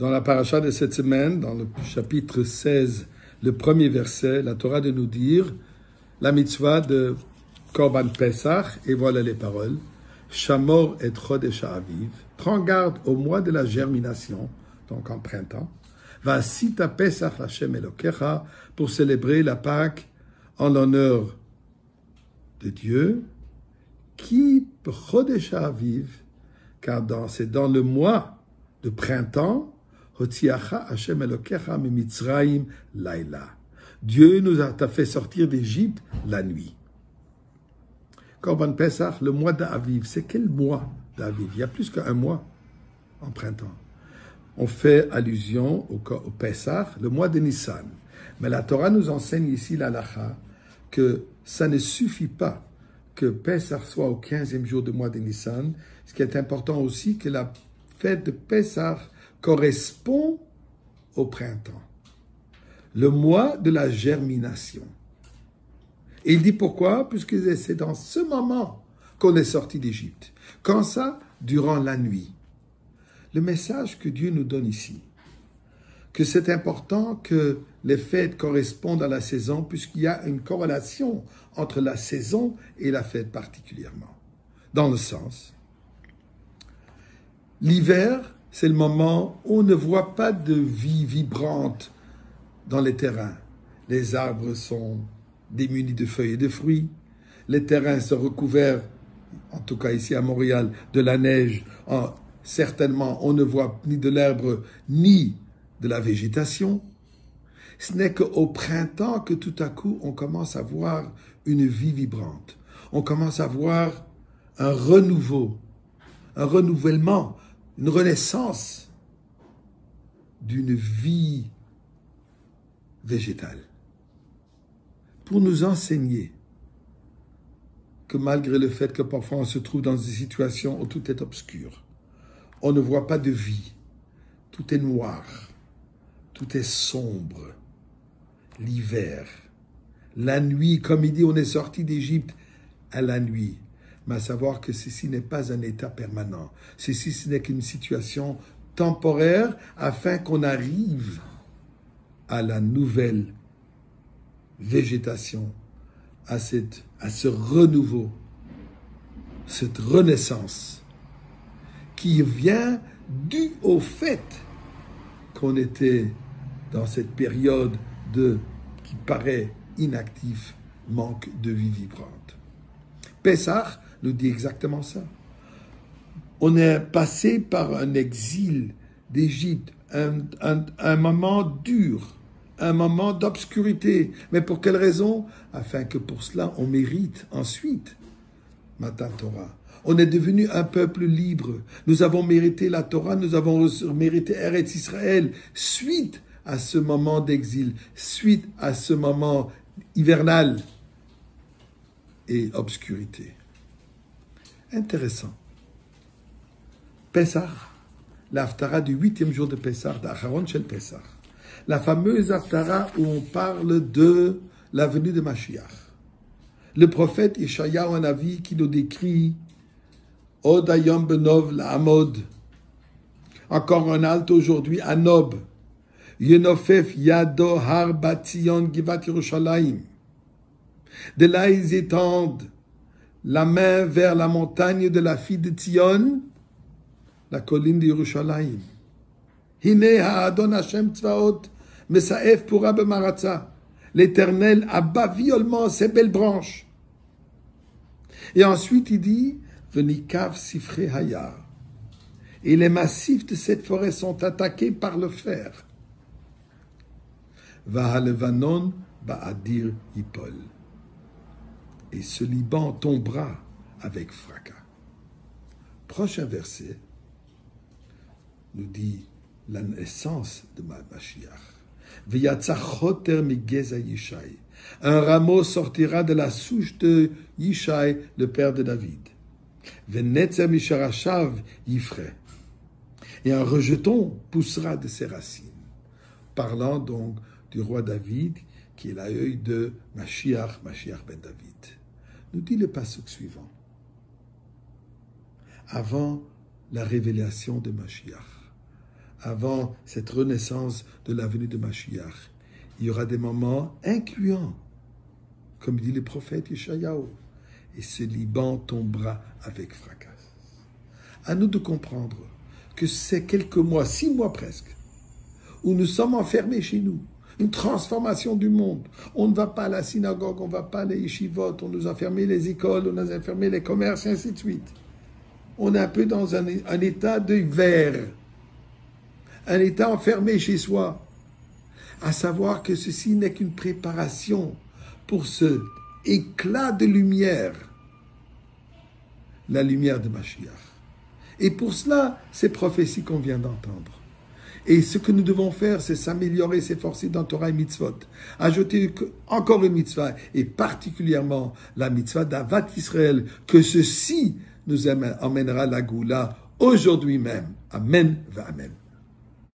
Dans la paracha de cette semaine, dans le chapitre 16, le premier verset, la Torah de nous dire la mitzvah de Korban Pesach, et voilà les paroles. Shamor et Chodesh Aviv, prends garde au mois de la germination, donc en printemps. Vasita Pesach Hashem Elokecha, pour célébrer la Pâque en l'honneur de Dieu, qui Chodesh Aviv, car c'est dans le mois de printemps, Hotziacha Hashem Elokecha Mimitzraim Laila. Dieu nous a fait sortir d'Égypte la nuit. Korban Pesach, le mois d'Aviv, c'est quel mois d'Aviv? Il y a plus qu'un mois en printemps. On fait allusion au Pesach, le mois de Nissan. Mais la Torah nous enseigne ici l'Halacha que ça ne suffit pas que Pesach soit au 15e jour du mois de Nissan. Ce qui est important aussi, que la fête de Pesach correspond au printemps. Le mois de la germination. Et il dit pourquoi? Puisque c'est dans ce moment qu'on est sorti d'Égypte. Quand ça? Durant la nuit. Le message que Dieu nous donne ici, que c'est important que les fêtes correspondent à la saison, puisqu'il y a une corrélation entre la saison et la fête particulièrement. Dans le sens, l'hiver, c'est le moment où on ne voit pas de vie vibrante dans les terrains. Les arbres sont démunis de feuilles et de fruits. Les terrains sont recouverts, en tout cas ici à Montréal, de la neige. Certainement, on ne voit ni de l'herbe ni de la végétation. Ce n'est qu'au printemps que tout à coup, on commence à voir une vie vibrante. On commence à voir un renouveau, un renouvellement, une renaissance d'une vie végétale. Pour nous enseigner que malgré le fait que parfois on se trouve dans des situations où tout est obscur, on ne voit pas de vie, tout est noir, tout est sombre, l'hiver, la nuit, comme il dit, on est sorti d'Égypte à la nuit, mais à savoir que ceci n'est pas un état permanent, ceci ce n'est qu'une situation temporaire afin qu'on arrive à la nouvelle végétation, à ce renouveau, cette renaissance qui vient dû au fait qu'on était dans cette période qui paraît inactif, manque de vie vibrante. Pesach nous dit exactement ça. On est passé par un exil d'Égypte, un moment dur, un moment d'obscurité. Mais pour quelle raison? Afin que pour cela, on mérite ensuite Matan Torah. On est devenu un peuple libre. Nous avons mérité la Torah, nous avons mérité Eretz Israël suite à ce moment d'exil, suite à ce moment hivernal et obscurité. Intéressant. Pesach, l'Haftara du 8e jour de Pesach, d'Acharon Shel Pesach. La fameuse Haftara où on parle de la venue de Mashiach. Le prophète Ishayahu Hanavi qui nous décrit Od Hayom Benov La'amod. Encore un halte aujourd'hui à Nob. Yenofef Yado Har Batzion Givat Yerushalayim. De là, ils étendent la main vers la montagne de la fille de Tzion, la colline de Yerushalayim. Hine Ha'adon Hashem Tzvaot Mesaef Pura B'Maratza. L'Éternel abat violemment ses belles branches. Et ensuite, il dit Venikav Sifre Hayar. Et les massifs de cette forêt sont attaqués par le fer. Vahalevanon Ba'adir Yipol. Et ce Liban tombera avec fracas. Prochain verset nous dit la naissance de Mashiach. V'yatzachoter migeza Yishai. Un rameau sortira de la souche de Yishai, le père de David. V'netzer misharashav Yifre. Et un rejeton poussera de ses racines. Parlant donc du roi David, qui est l'œil de Mashiach ben David. Nous dit le pasuk suivant. Avant la révélation de Mashiach, avant cette renaissance de la venue de Mashiach. Il y aura des moments incluants, comme dit le prophète Yeshayahu, et ce Liban tombera avec fracas. À nous de comprendre que c'est quelques mois, 6 mois presque, où nous sommes enfermés chez nous. Une transformation du monde. On ne va pas à la synagogue, on ne va pas à la yeshivot, on nous a fermé les écoles, on nous a fermé les commerces, et ainsi de suite. On est un peu dans un état de verre, un état enfermé chez soi. À savoir que ceci n'est qu'une préparation pour ce éclat de lumière, la lumière de Mashiach. Et pour cela, ces prophéties qu'on vient d'entendre. Et ce que nous devons faire, c'est s'améliorer, s'efforcer dans Torah et mitzvot. Ajouter encore une mitzvah, et particulièrement la mitzvah d'Avat Israël, que ceci nous emmènera la Goula aujourd'hui même. Amen, va Amen.